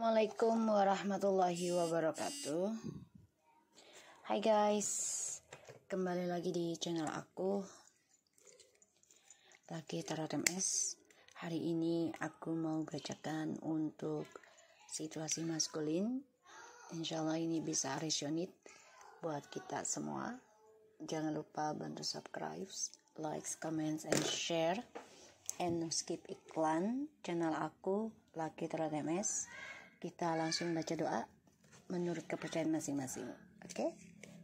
Assalamualaikum warahmatullahi wabarakatuh. Hai guys, kembali lagi di channel aku, Lucky Tarot MS. Hari ini aku mau bacakan untuk situasi maskulin. Insyaallah ini bisa resonate buat kita semua. Jangan lupa bantu subscribe, like, comments, and share. And skip iklan channel aku, Lucky Tarot MS. Kita langsung baca doa menurut kepercayaan masing-masing. Oke?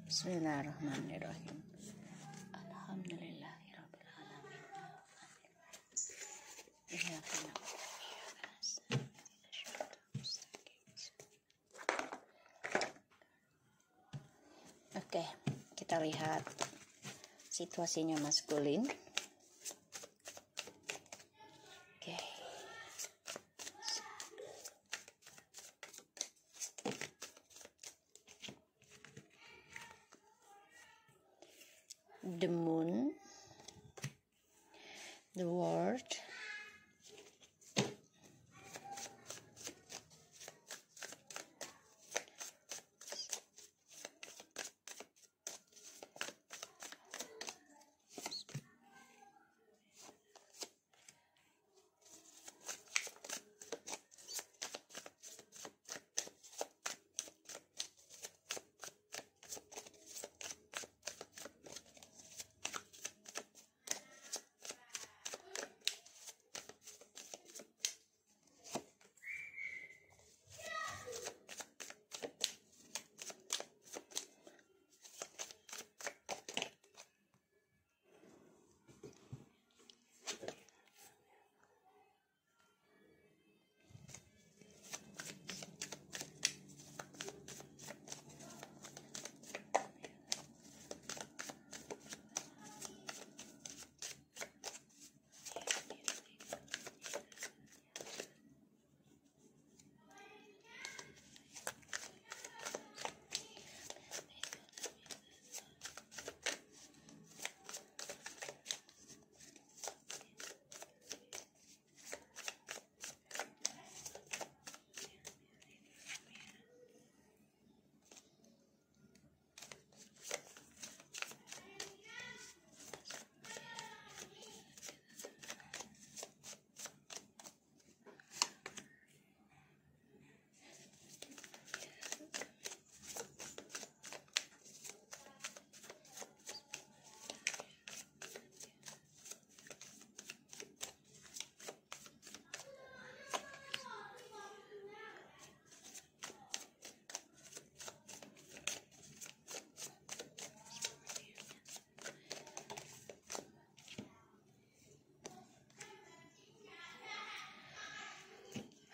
Bismillahirrahmanirrahim. Alhamdulillahirabbil alamin. Oke, kita lihat situasinya maskulin. Oke. The moon, the world,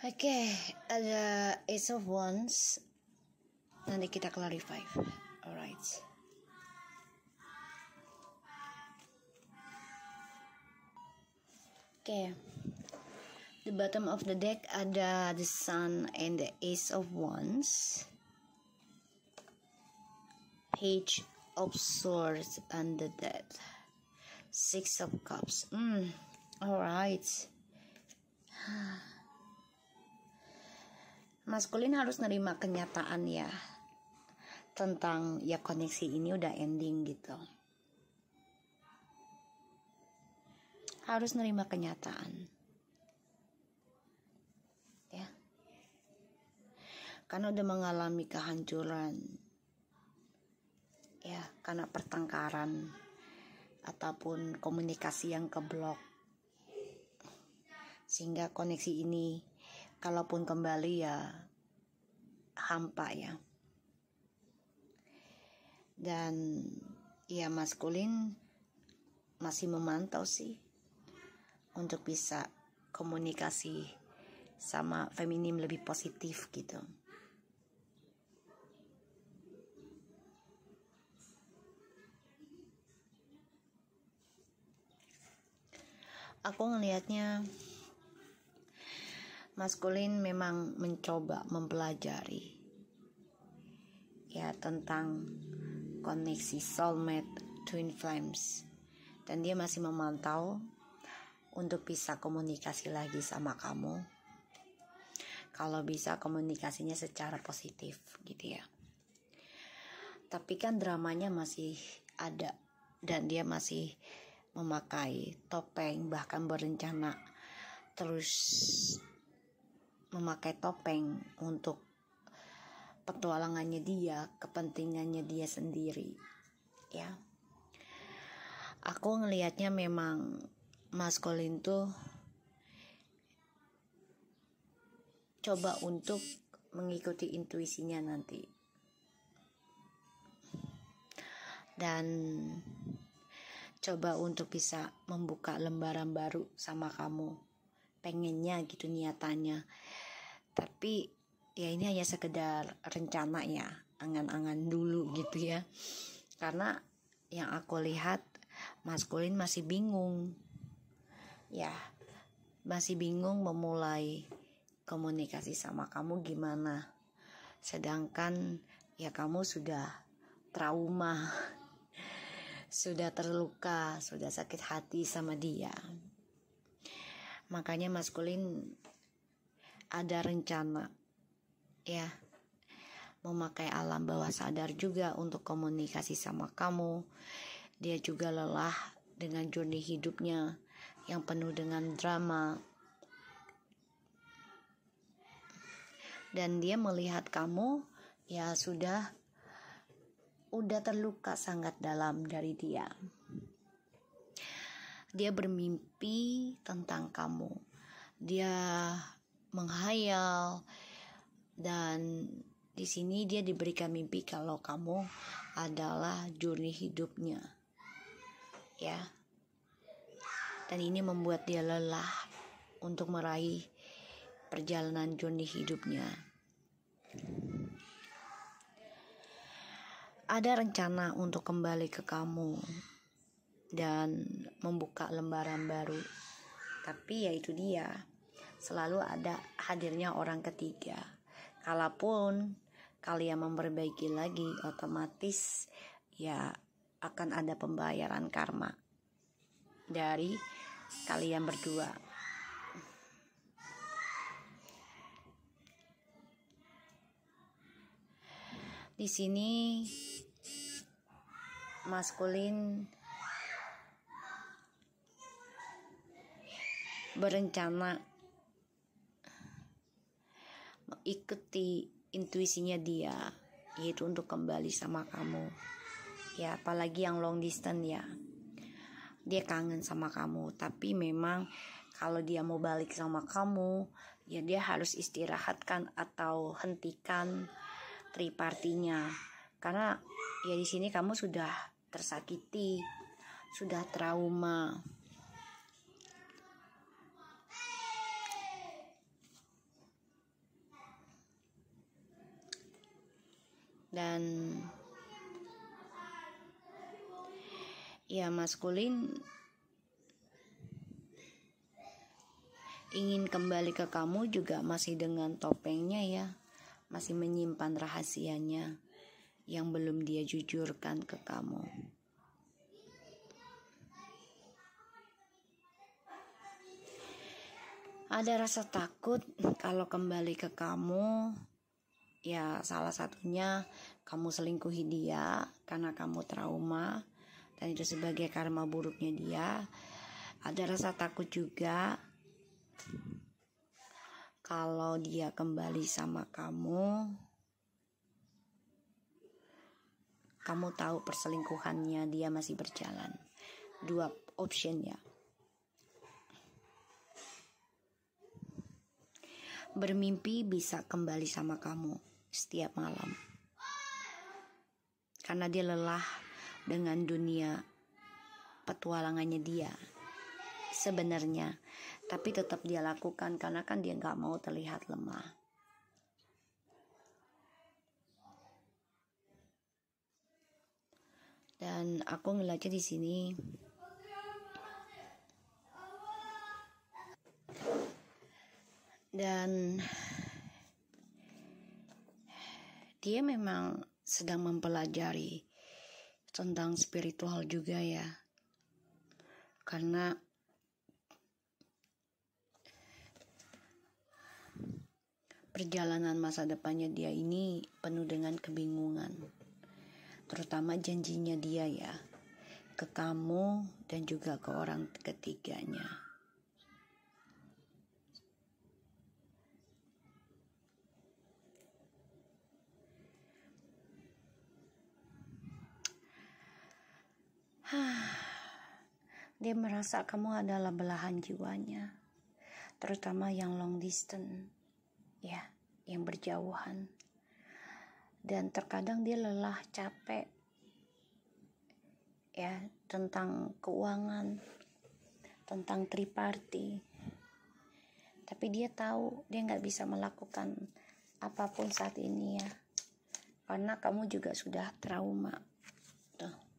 Oke, ada Ace of Wands. Nanti kita clarify. Alright. Oke. The bottom of the deck ada the Sun and the Ace of Wands. Page of Swords and the Death. Six of Cups. Alright. Maskulin harus nerima kenyataan ya, tentang ya koneksi ini udah ending gitu. Harus nerima kenyataan ya, karena udah mengalami kehancuran ya, karena pertengkaran ataupun komunikasi yang keblok, sehingga koneksi ini kalaupun kembali ya hampa ya. Dan ya maskulin masih memantau sih untuk bisa komunikasi sama feminim lebih positif gitu. Aku ngelihatnya maskulin memang mencoba mempelajari ya tentang koneksi soulmate twin flames, dan dia masih memantau untuk bisa komunikasi lagi sama kamu. kalau bisa komunikasinya secara positif gitu ya. Tapi kan dramanya masih ada, dan dia masih memakai topeng, bahkan berencana terus memakai topeng untuk petualangannya dia, kepentingannya dia sendiri ya. Aku ngelihatnya memang Mas Colin tuh coba untuk mengikuti intuisinya nanti, dan coba untuk bisa membuka lembaran baru sama kamu, pengennya gitu niatannya. Tapi ya ini hanya sekedar rencana ya, angan-angan dulu gitu ya, karena yang aku lihat Mas Colin masih bingung ya, masih bingung memulai komunikasi sama kamu gimana, sedangkan ya kamu sudah trauma, sudah terluka, sudah sakit hati sama dia. Makanya Mas Colin ada rencana ya, memakai alam bawah sadar juga untuk komunikasi sama kamu. Dia juga lelah dengan journey hidupnya yang penuh dengan drama, dan dia melihat kamu ya udah terluka sangat dalam dari dia. Dia bermimpi tentang kamu, dia menghayal, dan di sini dia diberikan mimpi kalau kamu adalah journey hidupnya ya. Dan ini membuat dia lelah untuk meraih perjalanan journey hidupnya. Ada rencana untuk kembali ke kamu dan membuka lembaran baru. Tapi ya itu dia, selalu ada hadirnya orang ketiga. Kalaupun kalian memperbaiki lagi, otomatis ya akan ada pembayaran karma dari kalian berdua. Di sini Mas Colin berencana mengikuti intuisinya dia, yaitu untuk kembali sama kamu ya, apalagi yang long distance ya. Dia kangen sama kamu, tapi memang kalau dia mau balik sama kamu ya dia harus istirahatkan atau hentikan tripartinya, karena ya di sini kamu sudah tersakiti, sudah trauma. Dan ya Mas Colin ingin kembali ke kamu juga masih dengan topengnya ya, masih menyimpan rahasianya yang belum dia jujurkan ke kamu. Ada rasa takut kalau kembali ke kamu ya, salah satunya kamu selingkuhi dia karena kamu trauma, dan itu sebagai karma buruknya dia. Ada rasa takut juga kalau dia kembali sama kamu tahu perselingkuhannya dia masih berjalan. Dua option ya. Bermimpi bisa kembali sama kamu setiap malam, karena dia lelah dengan dunia petualangannya dia sebenarnya, tapi tetap dia lakukan karena kan dia nggak mau terlihat lemah. Dan aku ngeliatnya di sini dan dia memang sedang mempelajari tentang spiritual juga ya, karena perjalanan masa depannya dia ini penuh dengan kebingungan, terutama janjinya dia ya, ke kamu dan juga ke orang ketiganya. Dia merasa kamu adalah belahan jiwanya, terutama yang long distance, ya, yang berjauhan. Dan terkadang dia lelah, capek, ya, tentang keuangan, tentang triparty. Tapi dia tahu dia nggak bisa melakukan apapun saat ini ya, karena kamu juga sudah trauma. Tuh.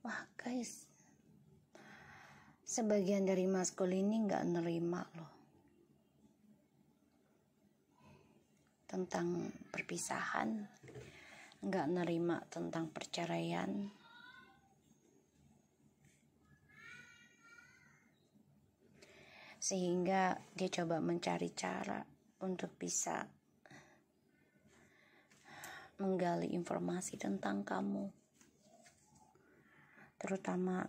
Wah guys, sebagian dari maskulin ini gak nerima loh tentang perpisahan, gak nerima tentang perceraian. Sehingga dia coba mencari cara untuk bisa menggali informasi tentang kamu, terutama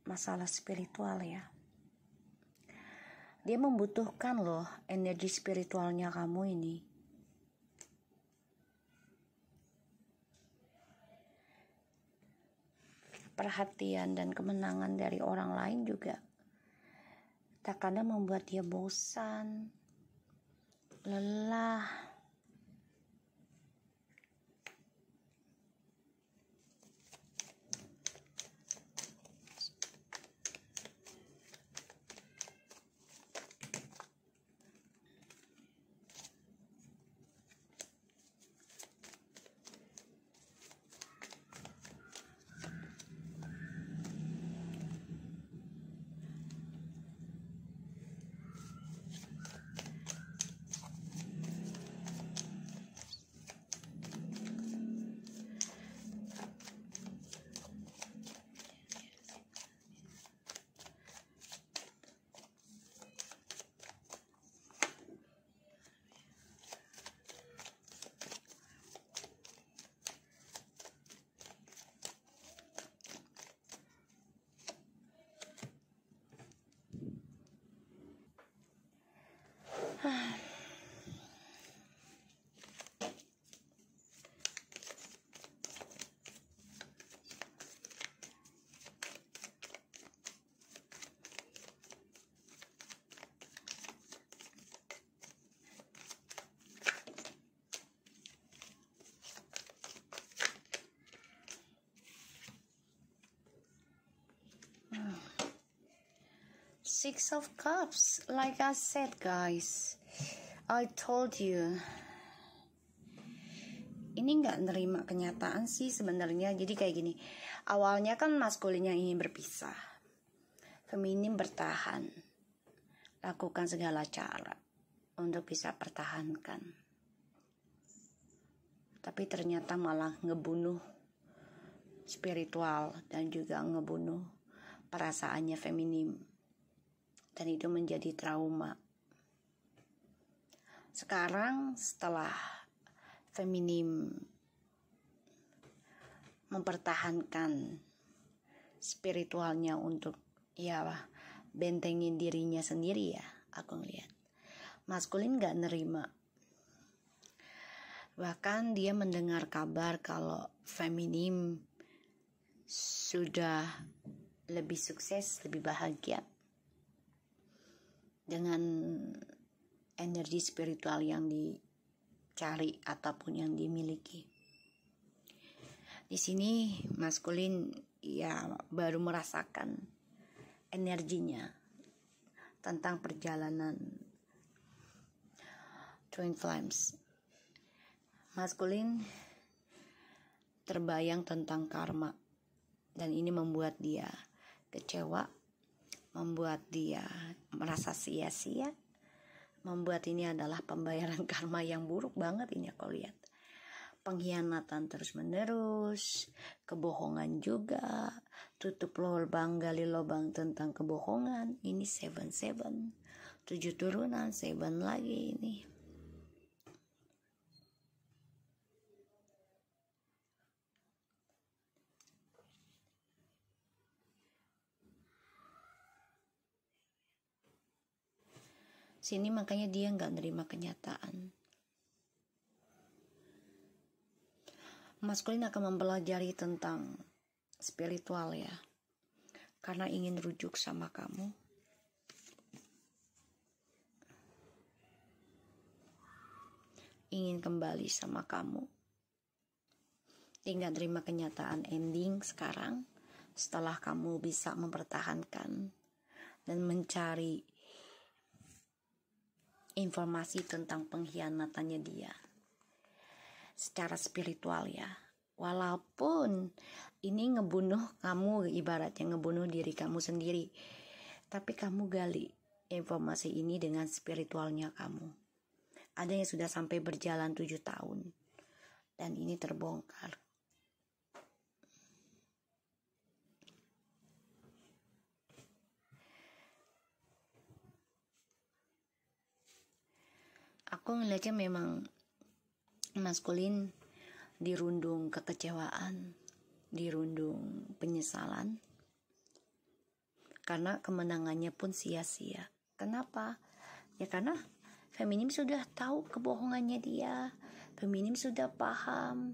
masalah spiritual ya. Dia membutuhkan loh energi spiritualnya kamu ini. Perhatian dan kemenangan dari orang lain juga terkadang membuat dia bosan, lelah. Six of Cups, like I said guys, I told you, ini nggak nerima kenyataan sih sebenarnya. Jadi kayak gini, awalnya kan maskulin yang ingin berpisah, feminin bertahan, lakukan segala cara untuk bisa pertahankan, tapi ternyata malah ngebunuh spiritual dan juga ngebunuh perasaannya feminim. Dan itu menjadi trauma. Sekarang setelah feminim mempertahankan spiritualnya untuk ya bentengin dirinya sendiri ya, aku ngeliat maskulin gak nerima. Bahkan dia mendengar kabar kalau feminim sudah lebih sukses, lebih bahagia dengan energi spiritual yang dicari ataupun yang dimiliki. Di sini maskulin ya baru merasakan energinya, tentang perjalanan Twin Flames. Maskulin terbayang tentang karma, dan ini membuat dia kecewa, membuat dia merasa sia-sia, membuat ini adalah pembayaran karma yang buruk banget ini aku lihat. Pengkhianatan terus menerus, kebohongan juga, tutup lubang gali lubang tentang kebohongan. Ini 7 turunan, 7 lagi ini. Sini makanya dia nggak nerima kenyataan. Maskulin akan mempelajari tentang spiritual ya, karena ingin rujuk sama kamu. Ingin kembali sama kamu. Dia nggak terima kenyataan ending sekarang, setelah kamu bisa mempertahankan dan mencari informasi tentang pengkhianatannya dia secara spiritual ya. Walaupun ini ngebunuh kamu, ibaratnya ngebunuh diri kamu sendiri, tapi kamu gali informasi ini dengan spiritualnya kamu. Ada yang sudah sampai berjalan 7 tahun dan ini terbongkar. Aku ngeliatnya memang maskulin dirundung kekecewaan, dirundung penyesalan, karena kemenangannya pun sia-sia. Kenapa? Ya karena feminim sudah tahu kebohongannya dia, feminim sudah paham,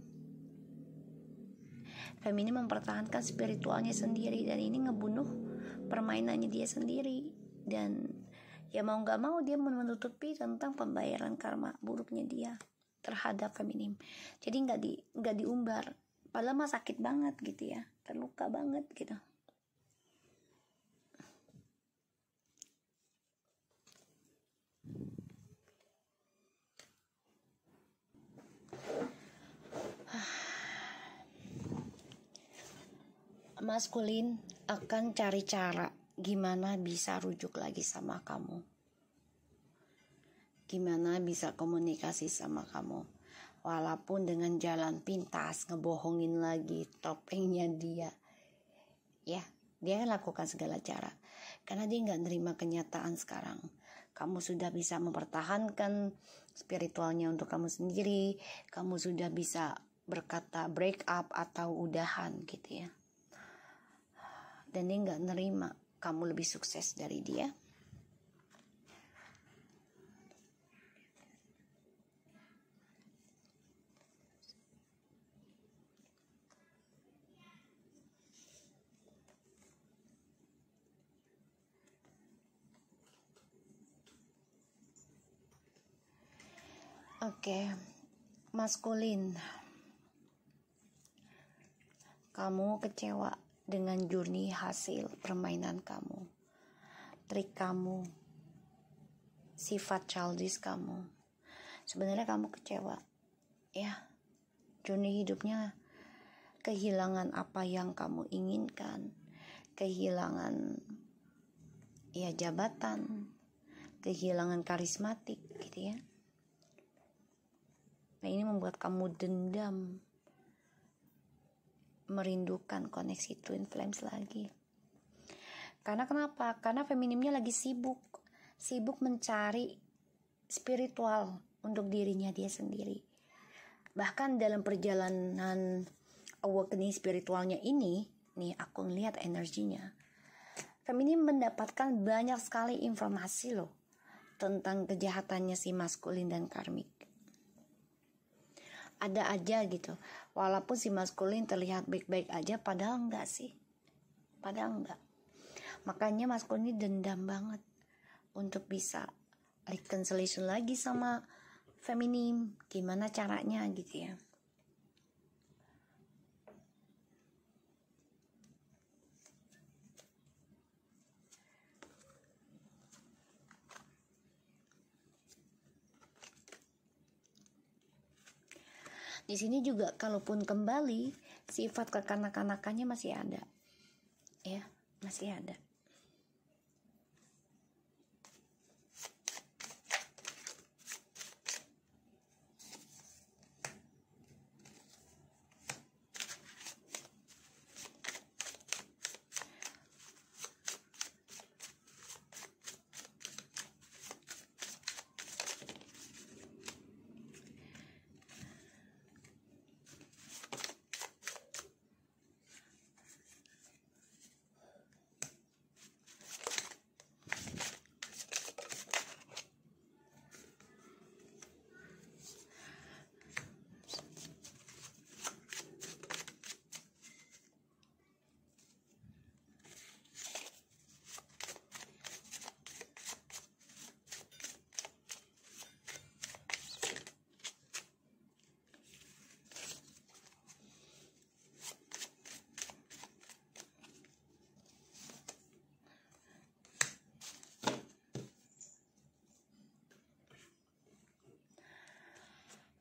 feminim mempertahankan spiritualnya sendiri, dan ini ngebunuh permainannya dia sendiri. Dan ya mau gak mau dia menutupi tentang pembayaran karma buruknya dia terhadap feminim. Jadi nggak diumbar, padahal mah sakit banget gitu ya, terluka banget gitu. Maskulin akan cari cara gimana bisa rujuk lagi sama kamu, gimana bisa komunikasi sama kamu, walaupun dengan jalan pintas, ngebohongin lagi topengnya dia. Ya, dia lakukan segala cara karena dia nggak nerima kenyataan sekarang. Kamu sudah bisa mempertahankan spiritualnya untuk kamu sendiri, kamu sudah bisa berkata break up atau udahan gitu ya. Dan dia nggak nerima kamu lebih sukses dari dia. Oke, maskulin, kamu kecewa dengan jurni hasil permainan kamu, trik kamu, sifat childish kamu. Sebenarnya kamu kecewa, ya. Jurni hidupnya kehilangan apa yang kamu inginkan, kehilangan ya jabatan, kehilangan karismatik gitu ya. Nah ini membuat kamu dendam, merindukan koneksi Twin Flames lagi. Karena kenapa? Karena feminimnya lagi sibuk mencari spiritual untuk dirinya dia sendiri. Bahkan dalam perjalanan awakening spiritualnya ini, nih aku ngelihat energinya, feminim mendapatkan banyak sekali informasi loh tentang kejahatannya si maskulin dan karmik. Ada aja gitu, walaupun si maskulin terlihat baik-baik aja, padahal enggak sih, padahal enggak. Makanya maskulin ini dendam banget untuk bisa reconciliation lagi sama feminim. Gimana caranya gitu ya. Di sini juga kalaupun kembali, sifat kekanak-kanakannya masih ada. Ya, masih ada.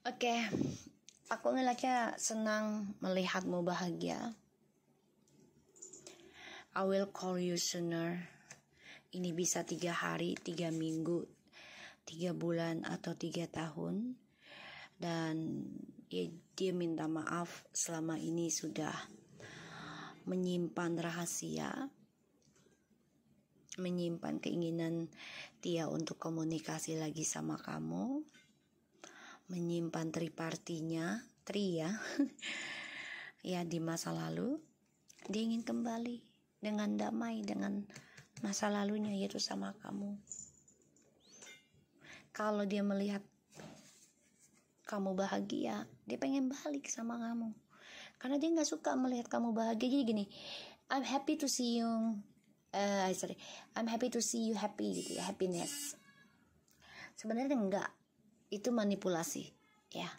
Oke, aku ngeliatnya senang melihatmu bahagia. I will call you sooner. Ini bisa 3 hari, 3 minggu, 3 bulan, atau 3 tahun. Dan ya, dia minta maaf selama ini sudah menyimpan rahasia, menyimpan keinginan dia untuk komunikasi lagi sama kamu, menyimpan tripartinya, ya ya di masa lalu. Dia ingin kembali dengan damai dengan masa lalunya, yaitu sama kamu. Kalau dia melihat kamu bahagia, dia pengen balik sama kamu, karena dia nggak suka melihat kamu bahagia. Jadi gini, I'm happy to see you I'm happy to see you happy gitu ya, happiness. Sebenarnya enggak, itu manipulasi ya.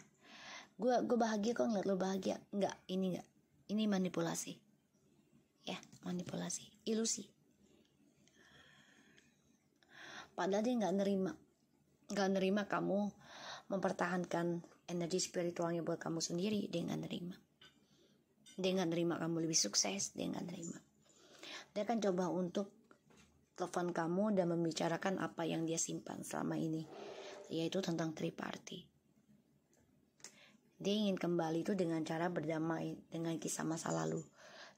Gue bahagia kok ngeliat lo bahagia. Enggak, ini manipulasi ya, manipulasi, ilusi. Padahal dia nggak nerima kamu mempertahankan energi spiritualnya buat kamu sendiri. Dia nggak nerima kamu lebih sukses. Dia nggak nerima. Dia akan coba untuk telepon kamu dan membicarakan apa yang dia simpan selama ini, yaitu tentang triparty. Dia ingin kembali itu dengan cara berdamai dengan kisah masa lalu.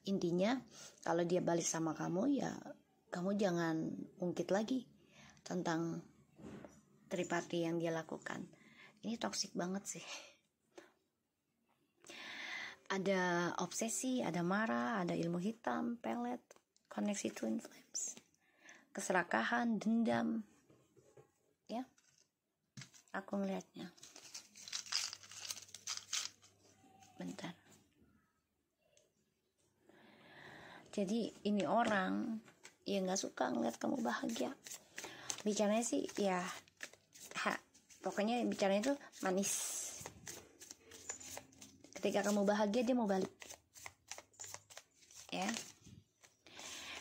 Intinya, kalau dia balik sama kamu, ya kamu jangan ungkit lagi tentang triparty yang dia lakukan. Ini toksik banget sih. Ada obsesi, ada marah, ada ilmu hitam, pelet, koneksi twin flames, keserakahan, dendam. Ya, aku ngelihatnya. Bentar. Jadi ini orang yang nggak suka ngeliat kamu bahagia. Bicaranya sih ya, pokoknya bicaranya tuh manis. Ketika kamu bahagia, dia mau balik. Ya.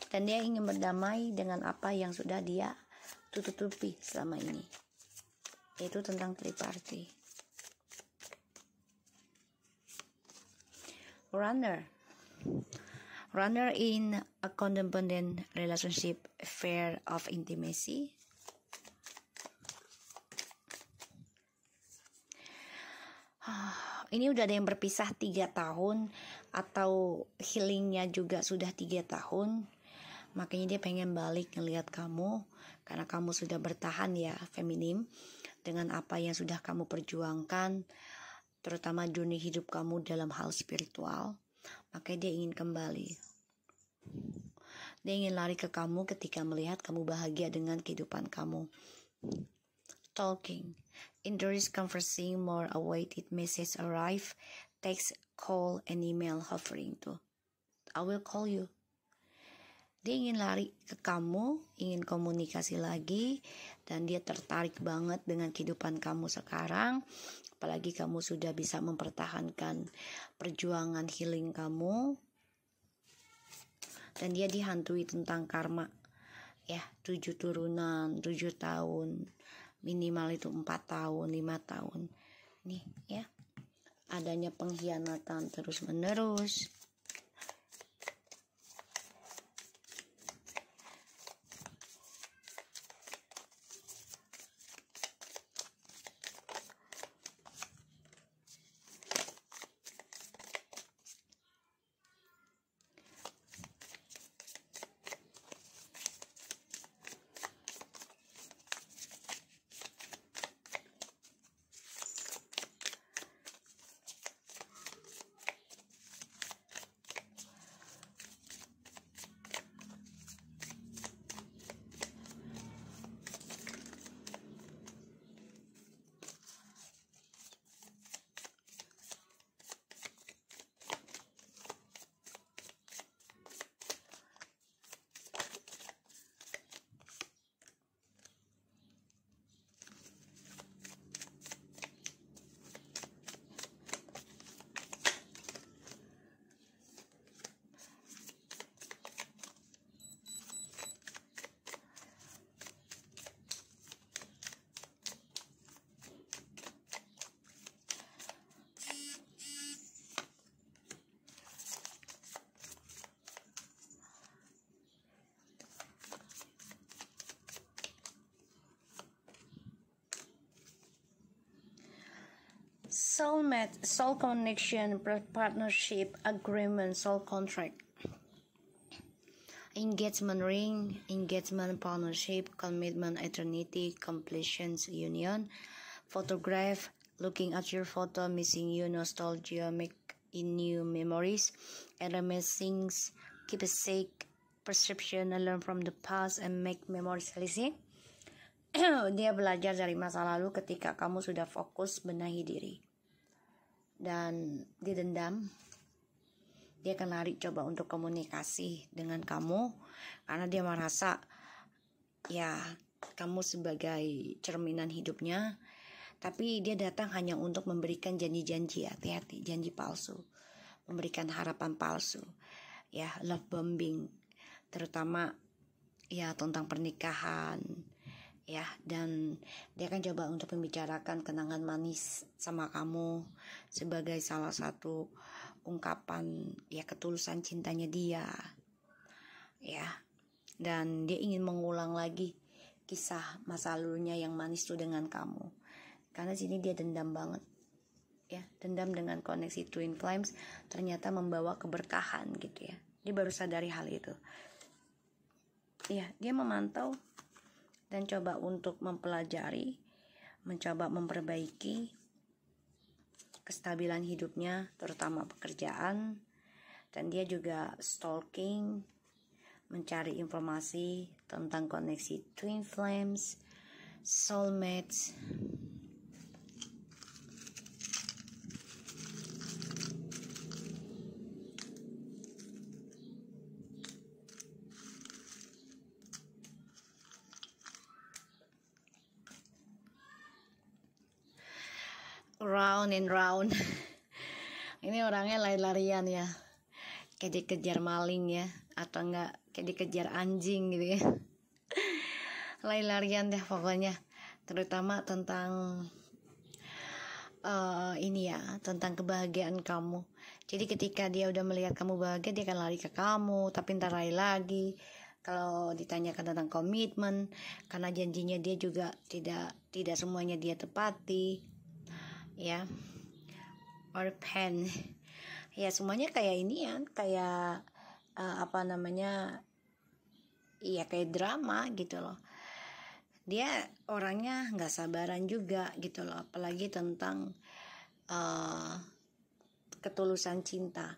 Dan dia ingin berdamai dengan apa yang sudah dia tutupi selama ini, yaitu tentang triparty. Runner in a codependent relationship, fear of intimacy. Ini udah ada yang berpisah 3 tahun, atau healingnya juga sudah 3 tahun. Makanya dia pengen balik ngelihat kamu, karena kamu sudah bertahan ya, feminim, dengan apa yang sudah kamu perjuangkan, terutama dunia hidup kamu dalam hal spiritual. Makanya dia ingin kembali. Dia ingin lari ke kamu ketika melihat kamu bahagia dengan kehidupan kamu. Talking. In there is conversing, more awaited message arrive, text, call, and email hovering to. I will call you. Dia ingin lari ke kamu, ingin komunikasi lagi, dan dia tertarik banget dengan kehidupan kamu sekarang. Apalagi kamu sudah bisa mempertahankan perjuangan healing kamu. Dan dia dihantui tentang karma. Ya, 7 turunan, 7 tahun. Minimal itu 4 tahun, 5 tahun. Nih ya. adanya pengkhianatan terus-menerus. Soulmate, soul connection, partnership, agreement, soul contract, engagement ring, engagement, partnership, commitment, eternity, completions, union, photograph, looking at your photo, missing you, nostalgia, make in new memories, reminiscings, keep a sake, perception, learn from the past, and make memories. Listen. Dia belajar dari masa lalu ketika kamu sudah fokus benahi diri. Dan dia dendam. Dia akan lari coba untuk komunikasi dengan kamu karena dia merasa ya kamu sebagai cerminan hidupnya. Tapi dia datang hanya untuk memberikan janji-janji, hati-hati, janji palsu, memberikan harapan palsu, ya, love bombing, terutama ya tentang pernikahan. Ya, dan dia akan coba untuk membicarakan kenangan manis sama kamu sebagai salah satu ungkapan ya ketulusan cintanya dia. Ya. Dan dia ingin mengulang lagi kisah masa lalunya yang manis tuh dengan kamu. Karena sini dia dendam banget. Ya, dendam dengan koneksi twin flames ternyata membawa keberkahan gitu ya. Dia baru sadari hal itu. Ya, dia memantau dan coba untuk mempelajari, mencoba memperbaiki kestabilan hidupnya, terutama pekerjaan. Dan dia juga stalking, mencari informasi tentang koneksi twin flames, soulmates. Round and round. Ini orangnya lari-larian ya, kayak dikejar maling ya, atau enggak kayak dikejar anjing gitu ya. Lari-larian deh pokoknya, terutama tentang ini ya, tentang kebahagiaan kamu. Jadi ketika dia udah melihat kamu bahagia, dia akan lari ke kamu, tapi ntar lari lagi. Kalau ditanyakan tentang komitmen, karena janjinya dia juga tidak semuanya dia tepati. Ya, or pen, ya semuanya kayak ini ya, kayak iya kayak drama gitu loh. Dia orangnya nggak sabaran juga gitu loh, apalagi tentang ketulusan cinta.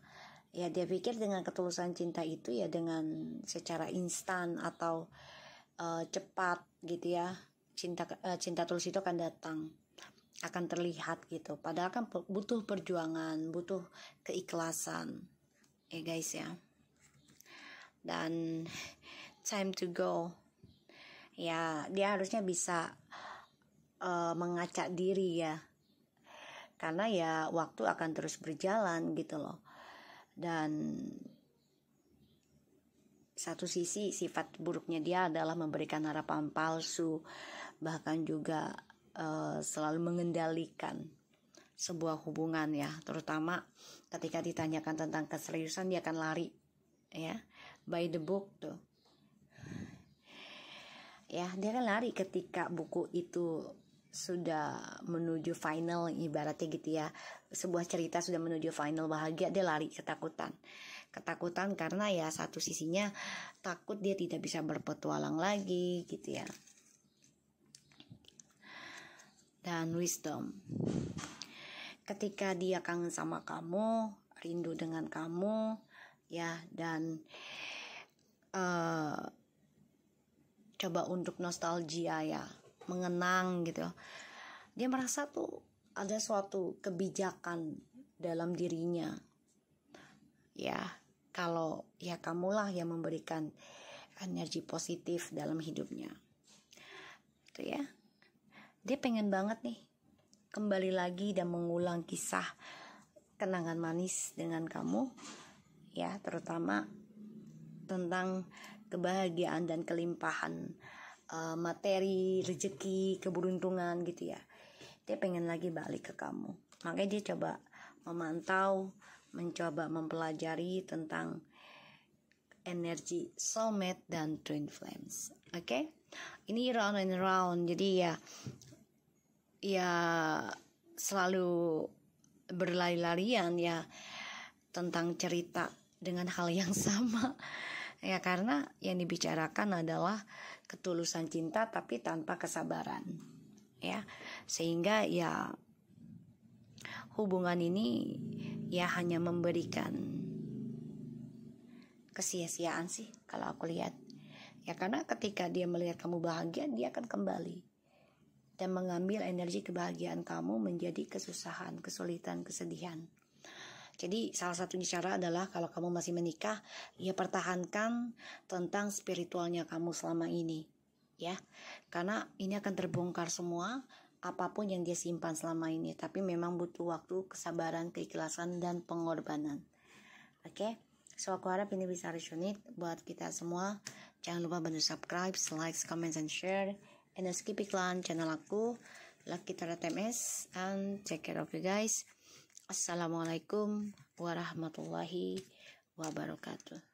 Ya dia pikir dengan ketulusan cinta itu ya dengan secara instan atau cepat gitu ya, cinta tulus itu akan datang, akan terlihat gitu. Padahal kan butuh perjuangan, butuh keikhlasan ya guys ya. Dan time to go ya, dia harusnya bisa mengacak diri ya, karena ya waktu akan terus berjalan gitu loh. Dan satu sisi sifat buruknya dia adalah memberikan harapan palsu, bahkan juga selalu mengendalikan sebuah hubungan ya, terutama ketika ditanyakan tentang keseriusan dia akan lari ya, by the book tuh ya, dia akan lari ketika buku itu sudah menuju final, ibaratnya gitu ya, sebuah cerita sudah menuju final bahagia, dia lari ketakutan karena ya satu sisinya takut dia tidak bisa berpetualang lagi gitu ya. Dan wisdom, ketika dia kangen sama kamu, rindu dengan kamu ya, dan coba untuk nostalgia ya, mengenang gitu, dia merasa tuh ada suatu kebijakan dalam dirinya ya, kalau ya kamulah yang memberikan energi positif dalam hidupnya itu ya. Dia pengen banget nih kembali lagi dan mengulang kisah kenangan manis dengan kamu ya, terutama tentang kebahagiaan dan kelimpahan materi, rezeki, keberuntungan gitu ya. Dia pengen lagi balik ke kamu, makanya dia coba memantau, mencoba mempelajari tentang energi soulmate dan twin flames. Oke? Ini round and round, jadi ya selalu berlari-larian ya tentang cerita dengan hal yang sama ya, karena yang dibicarakan adalah ketulusan cinta tapi tanpa kesabaran ya, sehingga ya hubungan ini ya hanya memberikan kesia-siaan sih kalau aku lihat ya, karena ketika dia melihat kamu bahagia, dia akan kembali dan mengambil energi kebahagiaan kamu menjadi kesusahan, kesulitan, kesedihan. Jadi salah satu cara adalah kalau kamu masih menikah, ya pertahankan tentang spiritualnya kamu selama ini ya, karena ini akan terbongkar semua apapun yang dia simpan selama ini, tapi memang butuh waktu, kesabaran, keikhlasan, dan pengorbanan. Oke? So aku harap ini bisa resonate buat kita semua. Jangan lupa bantu subscribe, like, comment, and share, and skip iklan channel aku Lucky Tarot MS, and take care of you guys. Assalamualaikum warahmatullahi wabarakatuh.